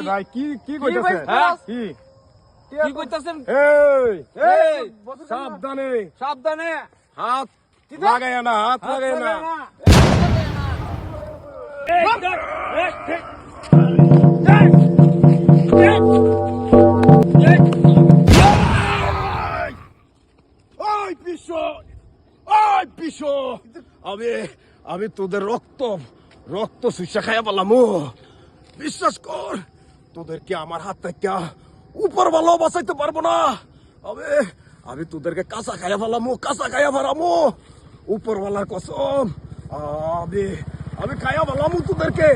ভাই কি কি কইতাছেন? হ্যাঁ? কি কি কইতাছেন? এই সাবধানে সাবধানে হাত লাগায় না, হাত লাগায় না। ওই পিছো, ওই পিছো, আমি তোদের রক্ত শুষা খাইয়া বললাম। বিশ্বাস কর, তোদেরকে আমার হাত থেকে উপর ভালো বাঁচাইতে পারবো না। আমি তোদেরকে কাঁচা খাইয়া ফেলামো, উপরওয়ালার কসম। আমি খাইয়া ফেলামো তোদেরকে।